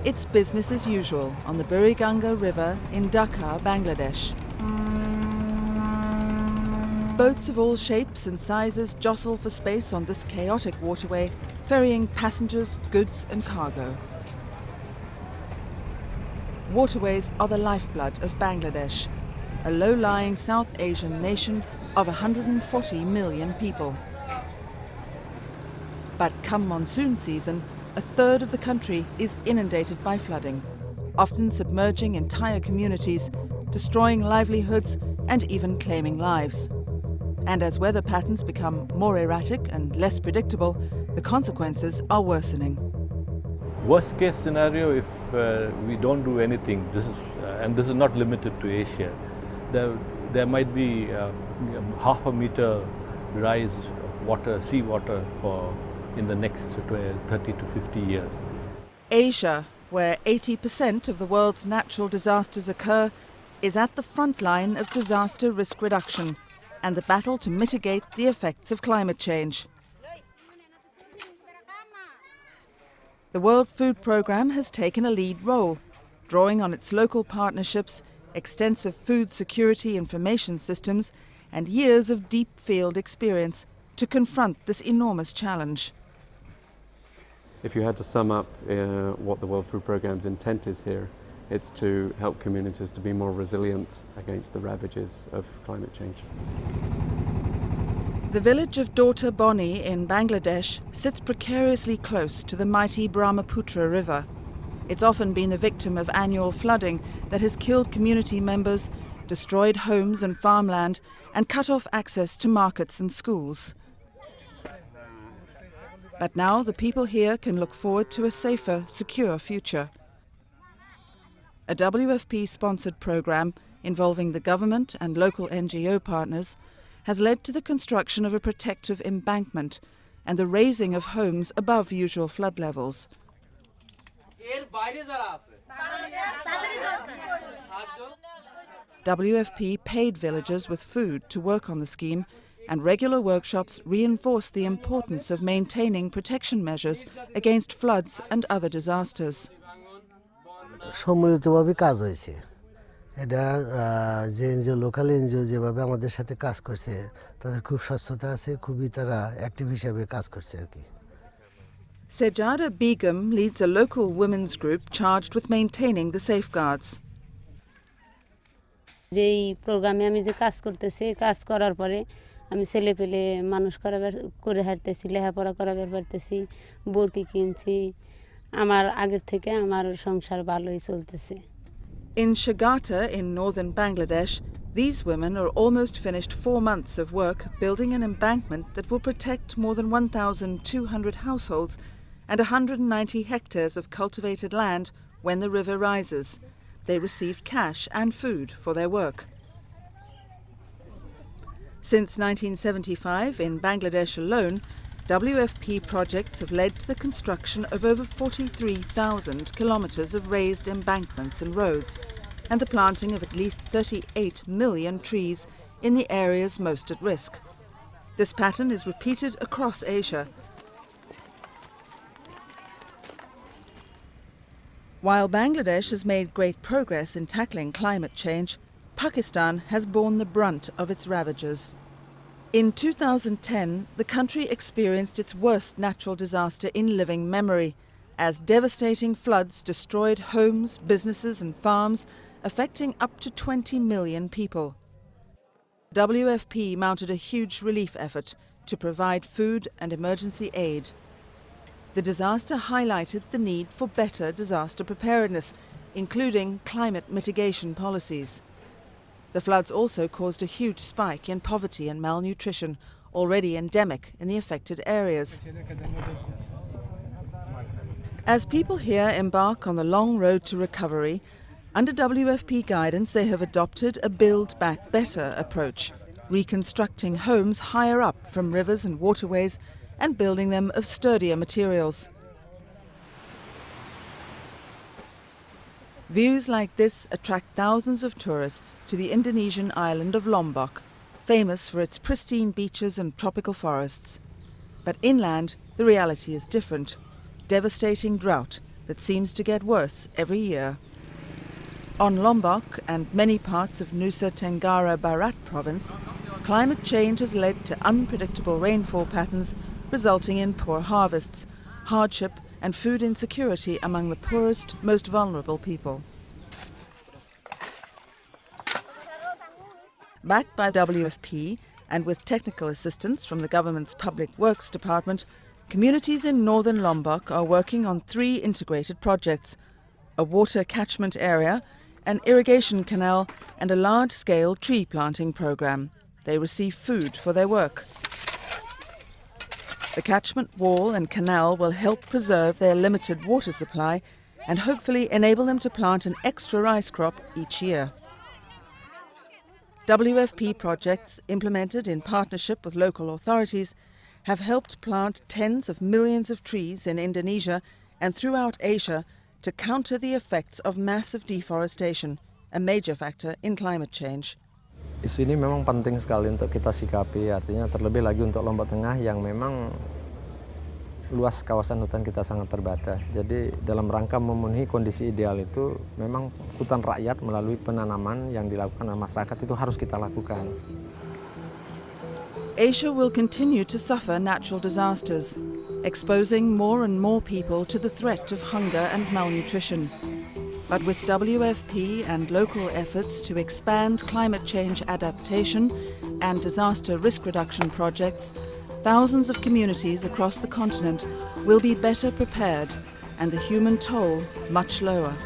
It's business as usual on the Buriganga River in Dhaka, Bangladesh. Boats of all shapes and sizes jostle for space on this chaotic waterway, ferrying passengers, goods and cargo. Waterways are the lifeblood of Bangladesh, a low-lying South Asian nation of 140 million people. But come monsoon season, a third of the country is inundated by flooding, often submerging entire communities, destroying livelihoods and even claiming lives. And as weather patterns become more erratic and less predictable, the consequences are worsening. Worst case scenario, if we don't do anything, and this is not limited to Asia, there might be half a meter rise of water, seawater in the next 30 to 50 years. Asia, where 80% of the world's natural disasters occur, is at the front line of disaster risk reduction and the battle to mitigate the effects of climate change. The World Food Programme has taken a lead role, drawing on its local partnerships, extensive food security information systems, and years of deep field experience to confront this enormous challenge. If you had to sum up what the World Food Programme's intent is here, it's to help communities to be more resilient against the ravages of climate change. The village of Daughter Boni in Bangladesh sits precariously close to the mighty Brahmaputra River. It's often been the victim of annual flooding that has killed community members, destroyed homes and farmland, and cut off access to markets and schools. But now the people here can look forward to a safer, secure future. A WFP-sponsored program involving the government and local NGO partners has led to the construction of a protective embankment and the raising of homes above usual flood levels. WFP paid villagers with food to work on the scheme, and regular workshops reinforce the importance of maintaining protection measures against floods and other disasters. সম্মিলিতভাবে কাজ হয়েছে এটা যে NGO local NGO যেভাবে আমাদের সাথে কাজ করছে তাদের খুব স্বচ্ছতা আছে খুবই তারা অ্যাক্টিভ হিসেবে কাজ করছে আর কি Sejada Begum leads a local women's group charged with maintaining the safeguards. যেই প্রোগ্রামে আমি যে কাজ করতেছি কাজ করার পরে আমি ছেলেপেলে মানুষ করে হাঁটতেছি লেখাপড়া করাবার পারতেছি বরকি কিনছি আমার আগের থেকে আমার সংসার ভালোই চলতেছে In Shagata in northern Bangladesh, these women are almost finished 4 months of work building an embankment that will protect more than 1,200 households and 190 hectares of cultivated land when the river rises. They received cash and food for their work. Since 1975, in Bangladesh alone, WFP projects have led to the construction of over 43,000 kilometres of raised embankments and roads, and the planting of at least 38 million trees in the areas most at risk. This pattern is repeated across Asia. While Bangladesh has made great progress in tackling climate change, Pakistan has borne the brunt of its ravages. In 2010, the country experienced its worst natural disaster in living memory, as devastating floods destroyed homes, businesses and farms, affecting up to 20 million people. WFP mounted a huge relief effort to provide food and emergency aid. The disaster highlighted the need for better disaster preparedness, including climate mitigation policies. The floods also caused a huge spike in poverty and malnutrition, already endemic in the affected areas. As people here embark on the long road to recovery, under WFP guidance they have adopted a Build Back Better approach, reconstructing homes higher up from rivers and waterways and building them of sturdier materials. Views like this attract thousands of tourists to the Indonesian island of Lombok, famous for its pristine beaches and tropical forests. But inland, the reality is different. Devastating drought that seems to get worse every year. On Lombok and many parts of Nusa Tenggara Barat province, climate change has led to unpredictable rainfall patterns, resulting in poor harvests, hardship and food insecurity among the poorest, most vulnerable people. Backed by WFP and with technical assistance from the government's Public Works Department, communities in northern Lombok are working on 3 integrated projects: a water catchment area, an irrigation canal and a large-scale tree planting program. They receive food for their work. The catchment wall and canal will help preserve their limited water supply and hopefully enable them to plant an extra rice crop each year. WFP projects implemented in partnership with local authorities have helped plant tens of millions of trees in Indonesia and throughout Asia to counter the effects of massive deforestation, a major factor in climate change. Isu ini memang penting sekali untuk kita sikapi, artinya terlebih lagi untuk Lombok Tengah yang memang luas kawasan hutan kita sangat terbatas. Jadi dalam rangka memenuhi kondisi ideal itu memang hutan rakyat melalui penanaman yang dilakukan oleh masyarakat itu harus kita lakukan. Asia will continue to suffer natural disasters, exposing more and more people to the threat of hunger and malnutrition. But with WFP and local efforts to expand climate change adaptation and disaster risk reduction projects, thousands of communities across the continent will be better prepared and the human toll much lower.